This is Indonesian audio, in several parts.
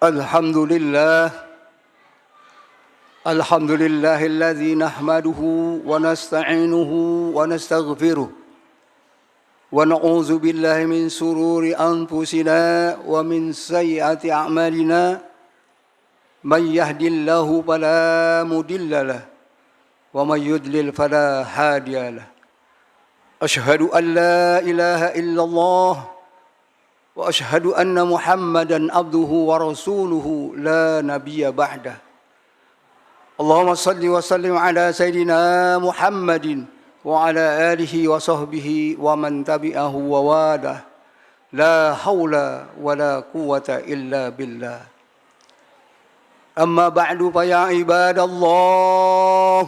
Alhamdulillah, alhamdulillahilladzi nahmaduhu wa nasta'inuhu wa nastaghfiruh wa na'udzu billahi min sururi anfusina wa min sayyiati a'malina. Man yahdihillahu fala mudilla lahu wa man yudlil fala hadiya lahu. Asyhadu an la ilaha illallah wa asyhadu anna Muhammadan abduhu wa rasuluhu la nabiyya ba'dah. Allahumma salli wa sallim ala sayyidina Muhammadin wa ala alihi wa sahbihi wa man tabi'ahu wa walah. La haula wa la quwwata illa billah. Amma ba'du fa ya ibadallah,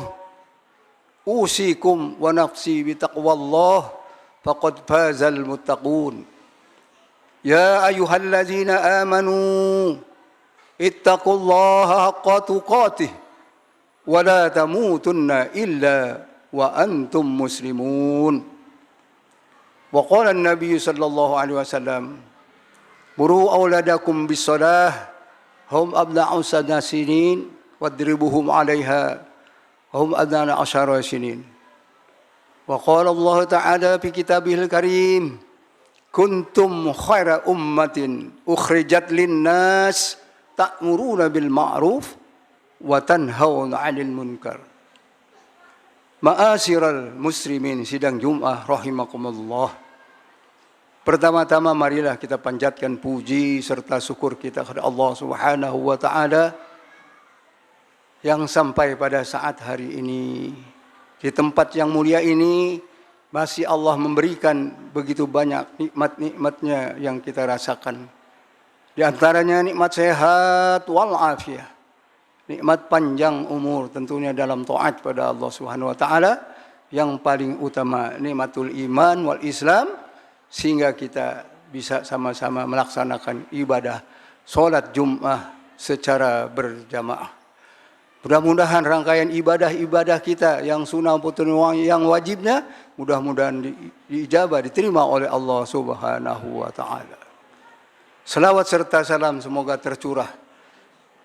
usikum wa nafsi bi taqwallah faqad fazal muttaqun. Ya ayyuhalladzina amanu ittaqullaha haqqa tuqatih wa la tamutunna illa wa antum muslimun. Wa qala an-nabiy sallallahu alaihi wasallam, muru auladakum bis-shalah hum abna'u sab'a sinin wadribuhum 'alaiha hum adna 'ashara sinin. Wa qala Allah ta'ala fi kitabihil karim, kuntum khaira ummatin ukhrijat linnas ta'muruna bil ma'ruf wa tanhauna 'anil munkar. Ma'asyiral muslimin sidang Jumat rahimakumullah. Pertama-tama marilah kita panjatkan puji serta syukur kita kepada Allah Subhanahu wa taala yang sampai pada saat hari ini di tempat yang mulia ini masih Allah memberikan begitu banyak nikmat-nikmatnya yang kita rasakan. Di antaranya nikmat sehat wal afiyah, nikmat panjang umur tentunya dalam taat pada Allah Subhanahu wa taala, yang paling utama nikmatul iman wal Islam, sehingga kita bisa sama-sama melaksanakan ibadah salat Jumat secara berjamaah. Mudah-mudahan rangkaian ibadah-ibadah kita yang sunnah maupun yang wajibnya mudah-mudahan diijabah, diterima oleh Allah Subhanahu wa taala. Selawat serta salam semoga tercurah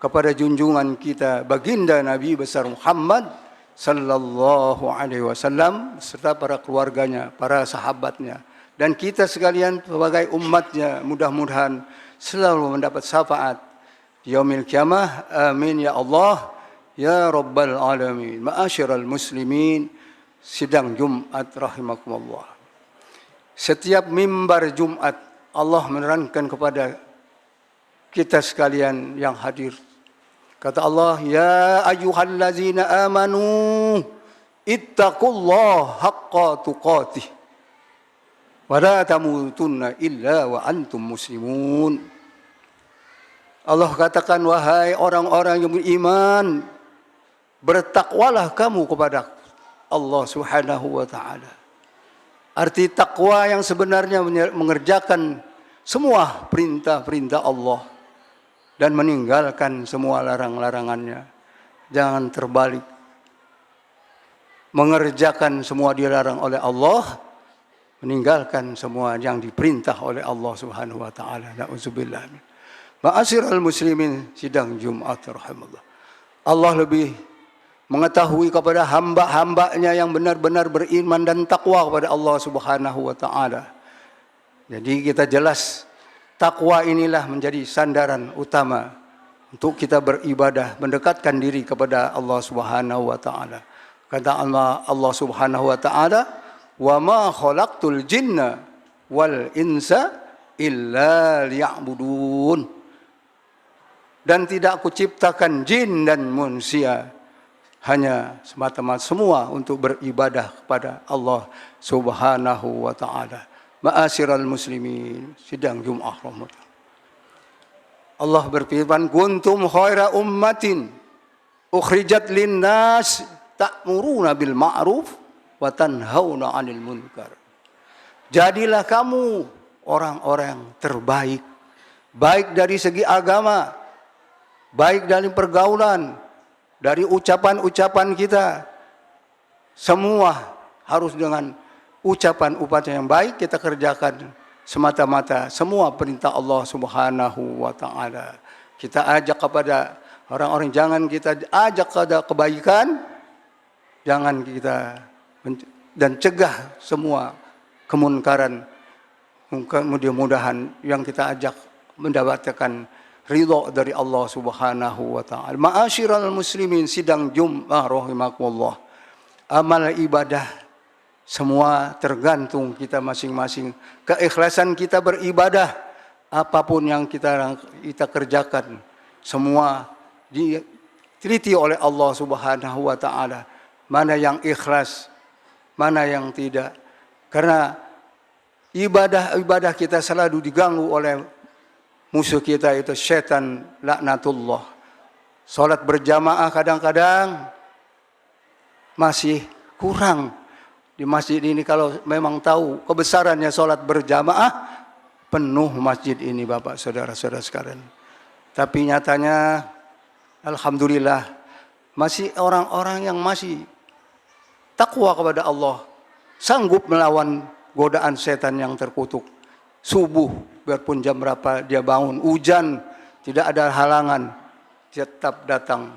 kepada junjungan kita baginda Nabi besar Muhammad sallallahu alaihi wasallam serta para keluarganya, para sahabatnya, dan kita sekalian sebagai umatnya mudah-mudahan selalu mendapat syafaat di yaumil qiyamah. Amin ya Allah ya Rabbal Alamin. Ma'asyiral muslimin sidang Jumat rahimakumullah. Setiap mimbar Jumat Allah menerangkan kepada kita sekalian yang hadir. Kata Allah, ya ayyuhallazina amanu ittaqullaha haqqa tuqatih wa la tamutunna illa wa antum muslimun. Allah katakan, wahai orang-orang yang beriman, bertakwalah kamu kepada Allah Subhanahu wa taala. Arti takwa yang sebenarnya mengerjakan semua perintah-perintah Allah dan meninggalkan semua larang-larangannya. Jangan terbalik. Mengerjakan semua dilarang oleh Allah, meninggalkan semua yang diperintah oleh Allah Subhanahu wa taala. Na'udzubillah. Ma'asyiral muslimin sidang Jumat rahimallah. Allah lebih mengetahui kepada hamba-hambanya yang benar-benar beriman dan takwa kepada Allah Subhanahu wa taala. Jadi kita jelas takwa inilah menjadi sandaran utama untuk kita beribadah, mendekatkan diri kepada Allah Subhanahu wa taala. Kata Allah Subhanahu wa taala, "Wa ma khalaqtul jinna wal insa illa liya'budun." Dan tidak kuciptakan jin dan manusia hanya semata-mata semua untuk beribadah kepada Allah Subhanahu wa taala. Ma'asyiral muslimin sidang Jumat rahmat. Allah berfirman, kuntum khaira ummatin ukhrijat linnas ta'muruna bil ma'ruf wa tanhauna 'anil munkar. Jadilah kamu orang-orang terbaik, baik dari segi agama, baik dari pergaulan, dari ucapan-ucapan kita, semua harus dengan ucapan-ucapan yang baik kita kerjakan semata-mata semua perintah Allah Subhanahu wa taala. Kita ajak kepada orang-orang, jangan kita ajak kepada kebaikan, jangan kita dan cegah semua kemunkaran. Mudah-mudahan yang kita ajak mendapatkan ridha dari Allah Subhanahu wa taala. Ma'asyiral muslimin, sidang Jumat rahimakumullah. Amal ibadah semua tergantung kita masing-masing. Keikhlasan kita beribadah, apapun yang kita kerjakan, semua diteliti oleh Allah Subhanahu wa taala. Mana yang ikhlas, mana yang tidak. Karena ibadah kita selalu diganggu oleh musuh kita, itu setan laknatullah. Salat berjamaah kadang-kadang masih kurang. Di masjid ini kalau memang tahu kebesarannya salat berjamaah, penuh masjid ini Bapak saudara-saudara sekalian. Tapi nyatanya alhamdulillah masih orang-orang yang masih takwa kepada Allah, sanggup melawan godaan setan yang terkutuk. Subuh, biarpun jam berapa dia bangun, hujan, tidak ada halangan, tetap datang.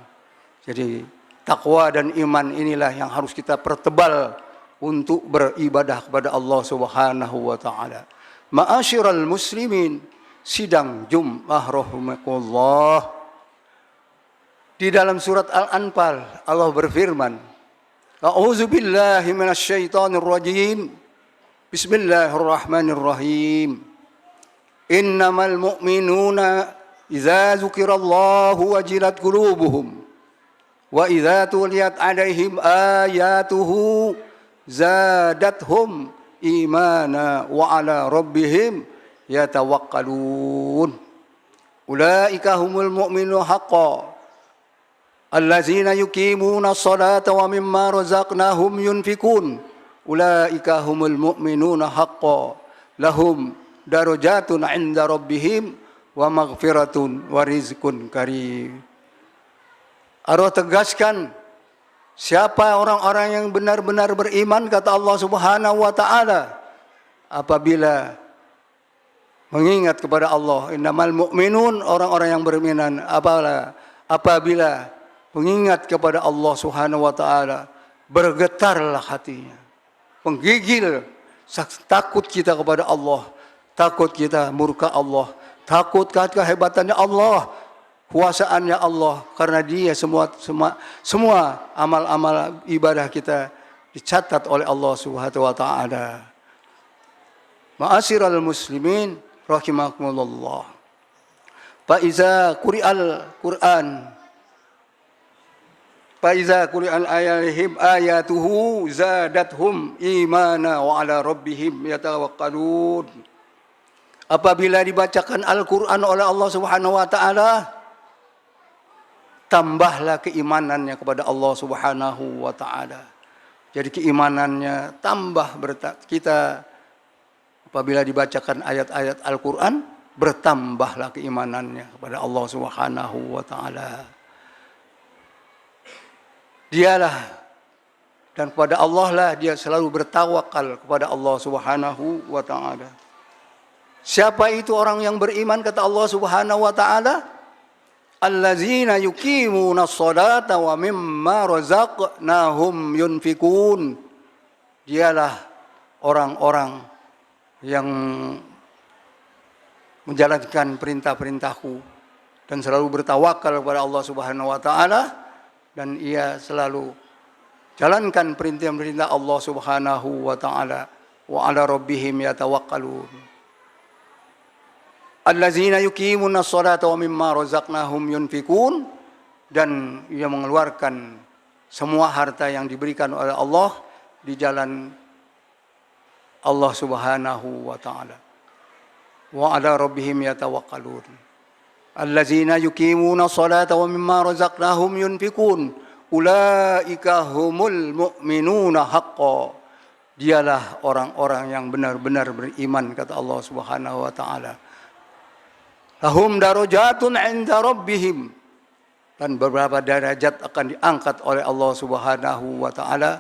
Jadi takwa dan iman inilah yang harus kita pertebal untuk beribadah kepada Allah Subhanahu wa taala. Ma'asyiral muslimin, sidang Jumat rahimakumullah. Di dalam surat Al-Anfal Allah berfirman, A'udzu billahi minasyaitonir rajim. Bismillahirrahmanirrahim. Innamal mu'minuna idza dzukirallahu wajilat qulubuhum wa idza tuliyat 'alaihim ayatuhu zadathum imana wa 'ala rabbihim yatawakkalun. Ulaika humul mu'minuna haqqan allazina yuqimuna sholata wa mimma razaqnahum yunfikun. Ulaika humul mu'minuna haqqan lahum darajatun 'inda rabbihim wa maghfiratun wa rizqun karim. Allah tegaskan, siapa orang-orang yang benar-benar beriman, kata Allah Subhanahu wa taala, apabila mengingat kepada Allah. Innamal mu'minun, orang-orang yang beriman, apabila mengingat kepada Allah Subhanahu wa taala, bergetarlah hatinya. Menggigil, takut kita kepada Allah, takut kita murka Allah, takut kehebatannya Allah, kuasaannya Allah, karena Dia semua amal-amal ibadah kita dicatat oleh Allah Subhanahu wa taala. Ma'asyiral muslimin rahimakumullah. Fa iza quri'al Qur'an, Faiza quri'al ayatihim ayatuhu zadathum imana wa 'ala rabbihim yatawakkalun. Apabila dibacakan Al-Qur'an oleh Allah Subhanahu wa taala, tambahlah keimanannya kepada Allah Subhanahu wa taala. Jadi keimanannya tambah, kita apabila dibacakan ayat-ayat Al-Qur'an, bertambahlah keimanannya kepada Allah Subhanahu wa taala. Dialah dan kepada Allah lah dia selalu bertawakal kepada Allah Subhanahu wa taala. Siapa itu orang yang beriman, kata Allah Subhanahu wa taala? Allazina yuqimuna sholata wa mimma razaqnahum yunfikun. Dialah orang-orang yang menjalankan perintah-perintahku dan selalu bertawakal kepada Allah Subhanahu wa taala, dan ia selalu jalankan perintah-perintah Allah Subhanahu wa taala. Wa 'ala rabbihim yatawakkalun. Allazina yuqimuna sholata wa mimma razaqnahum yunfikun, dan ia mengeluarkan semua harta yang diberikan oleh Allah di jalan Allah Subhanahu wa taala. Wa 'ala rabbihim yatawakkalun. Allazina yuqimuna sholata wa mimma razaqnahum yunfikun. Ulaika humul mu'minuna haqqan. Dialah orang-orang yang benar-benar beriman, kata Allah Subhanahu wa taala. Lahum darajatun 'inda rabbihim, dan beberapa derajat akan diangkat oleh Allah Subhanahu wa taala.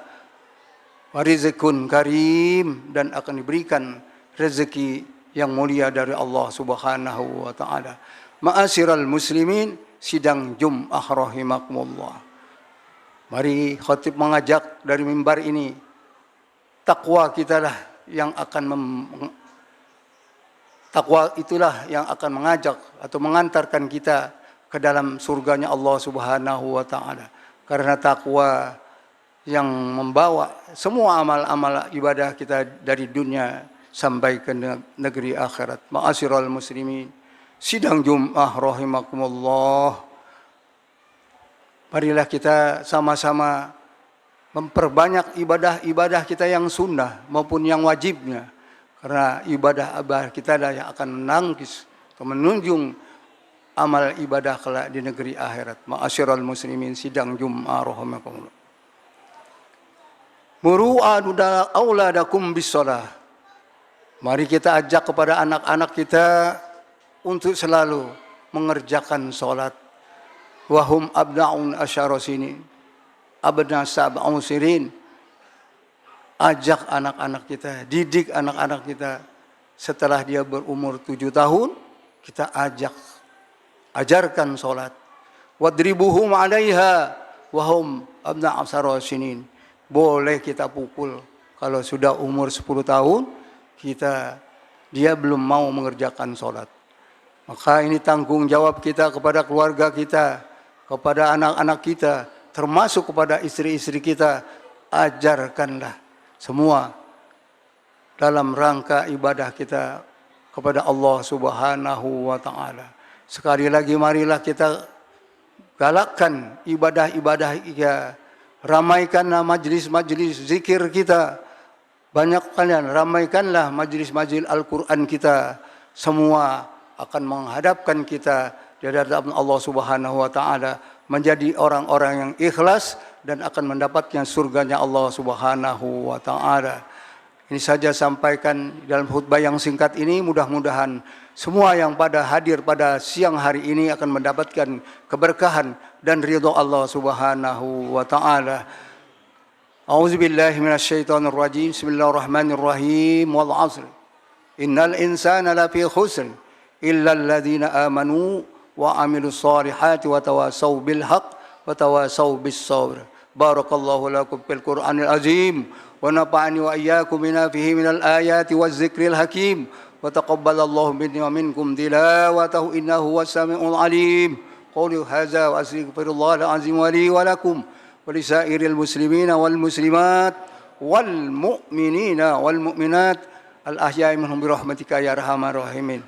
Wa rizqun karim, dan akan diberikan rezeki yang mulia dari Allah Subhanahu wa taala. Ma'asyiral muslimin, sidang Jum'ah rahimakumullah. Mari khatib mengajak dari mimbar ini, takwa kita lah yang akan takwa itulah yang akan mengajak atau mengantarkan kita ke dalam surganya Allah Subhanahu wa taala. Karena takwa yang membawa semua amal-amal ibadah kita dari dunia sampai ke negeri akhirat. Ma'asyiral muslimin, sidang Jum'ah rahimakumullah. Marilah kita sama-sama memperbanyak ibadah-ibadah kita yang sunnah maupun yang wajibnya. Karena ibadah kita adalah yang akan menangkis atau menunjung amal ibadah kelak di negeri akhirat. Ma'asyiral muslimin, sidang Jum'ah rahimakumullah. Muru auladakum bis-shalah. Mari kita ajak kepada anak-anak kita untuk selalu mengerjakan salat. Wahum abna'un asyara sinin. Abna sab'un sirin. Ajak anak-anak kita, didik anak-anak kita. Setelah dia berumur 7 tahun, kita ajarkan salat. Wadribuhum 'alaiha wahum abna asyara sinin. Boleh kita pukul kalau sudah umur 10 tahun dia belum mau mengerjakan sholat. Maka ini tanggung jawab kita kepada keluarga kita, kepada anak-anak kita, termasuk kepada istri-istri kita. Ajarkanlah semua dalam rangka ibadah kita kepada Allah Subhanahu wa taala. Sekali lagi marilah kita galakkan ibadah-ibadah kita. Ramaikanlah majlis-majlis zikir kita. Banyak kalian ramaikanlah majlis-majlis Al-Quran kita. Semua akan menghadapkan kita di hadapan Allah Subhanahu wa taala menjadi orang-orang yang ikhlas dan akan mendapatkan surganya Allah Subhanahu wa taala. Ini saja sampaikan dalam khutbah yang singkat ini, mudah-mudahan semua yang pada hadir pada siang hari ini akan mendapatkan keberkahan dan ridha Allah Subhanahu wa taala. A'udzubillahi minasyaitonir rajim. Bismillahirrahmanirrahim. Wal 'asr. Innal insana lafi khusr illa alladziina amanu wa 'amilus solihati wa tawasaw bil haqq wa tawasaw bis sabr. Barakallahu lakum fil Qur'anil azim wa nafa'ani wa iyyakum bima fihi minal ayati waz zikril hakim. Wa taqabbalallahu minni wa minkum tilawatahu innahu was-sami'ul 'alim. Qulu hadza wa astaghfirullahal azim wa li wa lakum wa lisairil muslimina wal muslimat wal mu'minina wal mu'minat al ahya'i minhum bi rahmatika ya arhamar rahimin.